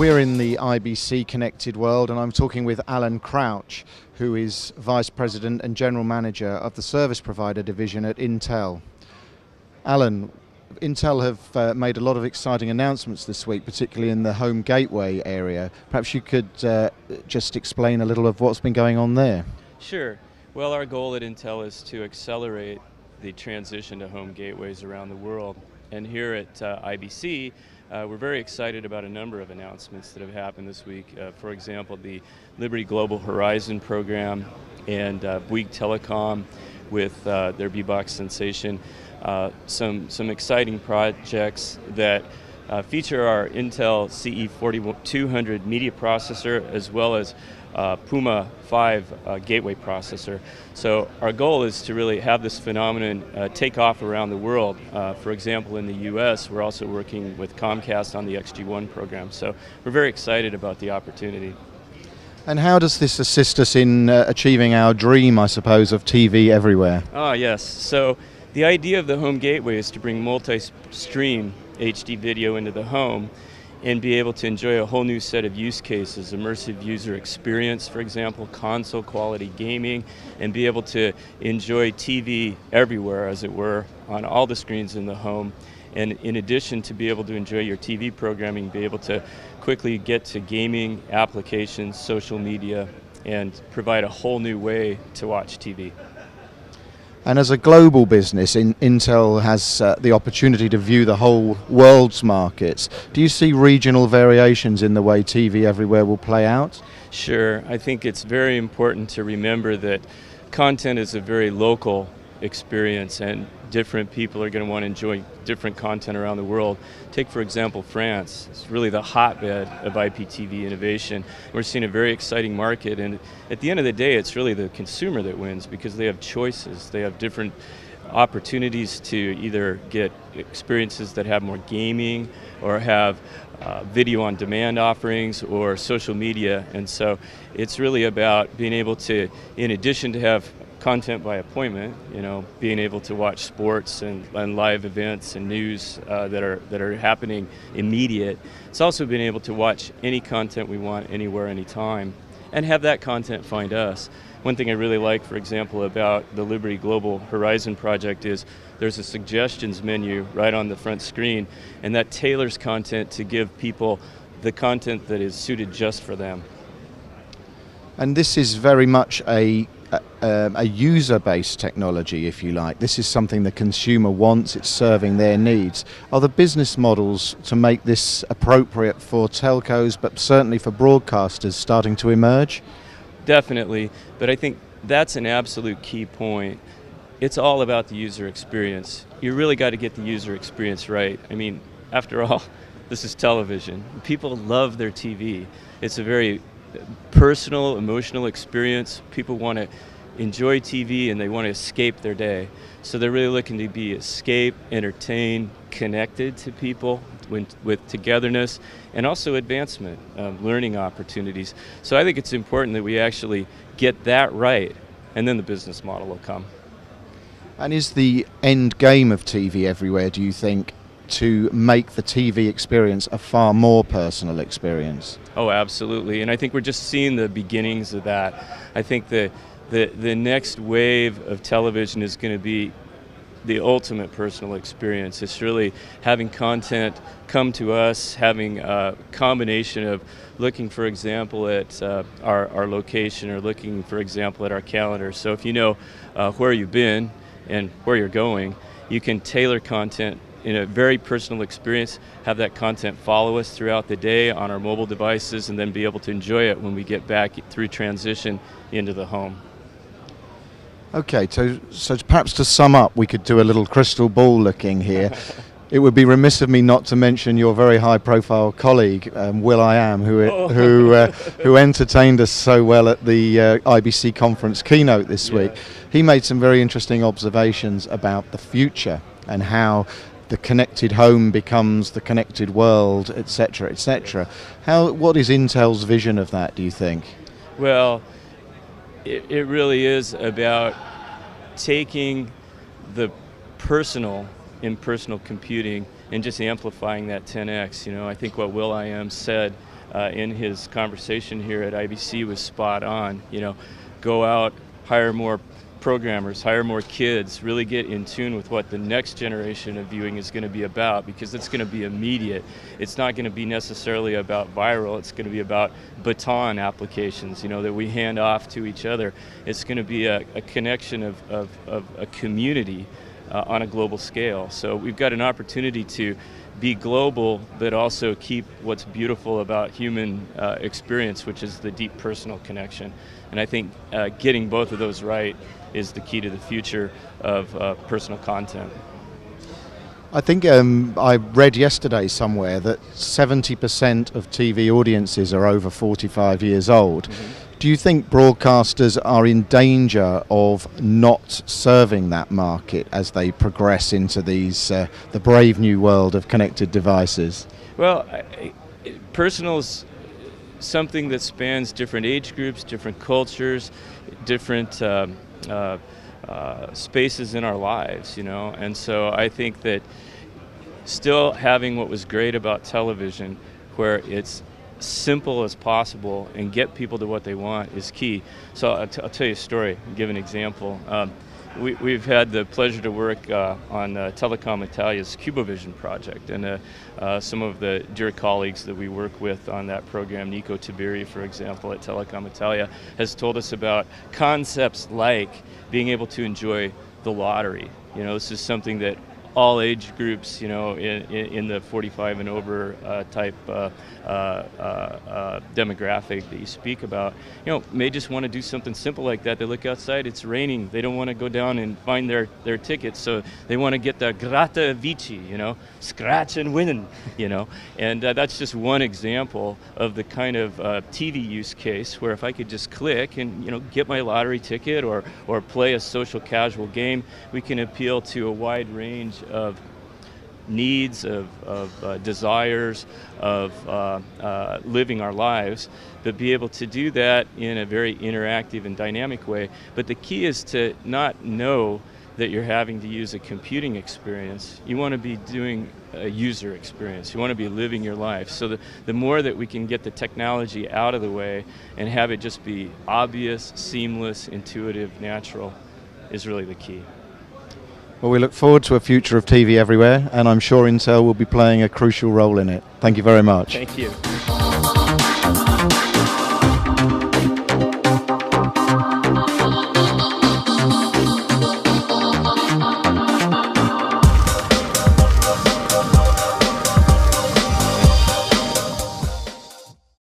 We're in the IBC Connected World, and I'm talking with Alan Crouch, who is Vice President and General Manager of the Service Provider Division at Intel. Alan, Intel have made a lot of exciting announcements this week, particularly in the home gateway area. Perhaps you could just explain a little of what's been going on there. Sure. Well, our goal at Intel is to accelerate the transition to home gateways around the world. And here at IBC, we're very excited about a number of announcements that have happened this week. For example, the Liberty Global Horizon program and Bouygues Telecom with their B-Box sensation. Some exciting projects that feature our Intel CE4200 media processor as well as Puma 5 gateway processor. So our goal is to really have this phenomenon take off around the world. For example, in the US, we're also working with Comcast on the XG1 program. So we're very excited about the opportunity. And how does this assist us in achieving our dream, I suppose, of TV everywhere? Ah, yes. So the idea of the home gateway is to bring multi-stream HD video into the home and be able to enjoy a whole new set of use cases, immersive user experience, for example, console quality gaming, and be able to enjoy TV everywhere, as it were, on all the screens in the home. And in addition to be able to enjoy your TV programming, be able to quickly get to gaming, applications, social media, and provide a whole new way to watch TV. And as a global business, Intel has the opportunity to view the whole world's markets. Do you see regional variations in the way TV everywhere will play out? Sure. I think it's very important to remember that content is a very local experience, and different people are going to want to enjoy different content around the world. Take, for example, France. It's really the hotbed of IPTV innovation. We're seeing a very exciting market, and at the end of the day, it's really the consumer that wins because they have choices. They have different opportunities to either get experiences that have more gaming or have video on demand offerings or social media. And so it's really about being able to, in addition to have content by appointment, being able to watch sports and live events and news that are happening immediate. It's also being able to watch any content we want, anywhere, anytime, and have that content find us. One thing I really like, for example, about the Liberty Global Horizon project is there's a suggestions menu right on the front screen, and that tailors content to give people the content that is suited just for them. And this is very much a user-based technology, if you like. This is something the consumer wants, it's serving their needs. Are the business models to make this appropriate for telcos, but certainly for broadcasters, starting to emerge? Definitely, but I think that's an absolute key point. It's all about the user experience. You really got to get the user experience right. I mean, after all, this is television. People love their TV. It's a very personal, emotional experience. People want to enjoy TV and they want to escape their day. So they're really looking to be escape, entertain, connected to people with togetherness and also advancement, learning opportunities. So I think it's important that we actually get that right, and then the business model will come. And is the end game of TV everywhere, do you think, to make the TV experience a far more personal experience? Oh, absolutely. And I think we're just seeing the beginnings of that. I think the next wave of television is going to be the ultimate personal experience. It's really having content come to us, having a combination of looking, for example, at our location or looking, for example, at our calendar. So if you know where you've been and where you're going, you can tailor content in a very personal experience, have that content follow us throughout the day on our mobile devices, and then be able to enjoy it when we get back through transition into the home. Okay, so perhaps to sum up, we could do a little crystal ball looking here. It would be remiss of me not to mention your very high-profile colleague, will.i.am, who entertained us so well at the IBC conference keynote this week. He made some very interesting observations about the future and how the connected home becomes the connected world, etc., etc. What is Intel's vision of that, do you think? Well, it really is about taking the personal in personal computing and just amplifying that 10x. I think what will.i.am said in his conversation here at IBC was spot on. Go out, hire more programmers, hire more kids, really get in tune with what the next generation of viewing is going to be about, because it's going to be immediate. It's not going to be necessarily about viral. It's going to be about baton applications, that we hand off to each other. It's going to be a connection of a community on a global scale. So we've got an opportunity to be global, but also keep what's beautiful about human experience, which is the deep personal connection. And I think getting both of those right is the key to the future of personal content. I think I read yesterday somewhere that 70% of TV audiences are over 45 years old. Mm-hmm. Do you think broadcasters are in danger of not serving that market as they progress into the brave new world of connected devices? Well, personal is something that spans different age groups, different cultures, different spaces in our lives, and so I think that still having what was great about television, where it's simple as possible and get people to what they want, is key. So I'll tell you a story, give an example. We've had the pleasure to work on Telecom Italia's CuboVision project, and some of the dear colleagues that we work with on that program, Nico Tiberi, for example, at Telecom Italia, has told us about concepts like being able to enjoy the lottery. This is something that all age groups, in the 45 and over type demographic that you speak about, may just want to do something simple like that. They look outside, it's raining. They don't want to go down and find their tickets, so they want to get the gratta vici, scratch and win, And that's just one example of the kind of TV use case where if I could just click and, get my lottery ticket or play a social casual game, we can appeal to a wide range of needs, of desires, of living our lives, but be able to do that in a very interactive and dynamic way. But the key is to not know that you're having to use a computing experience. You want to be doing a user experience. You want to be living your life. So the more that we can get the technology out of the way and have it just be obvious, seamless, intuitive, natural is really the key. Well, we look forward to a future of TV everywhere, and I'm sure Intel will be playing a crucial role in it. Thank you very much. Thank you.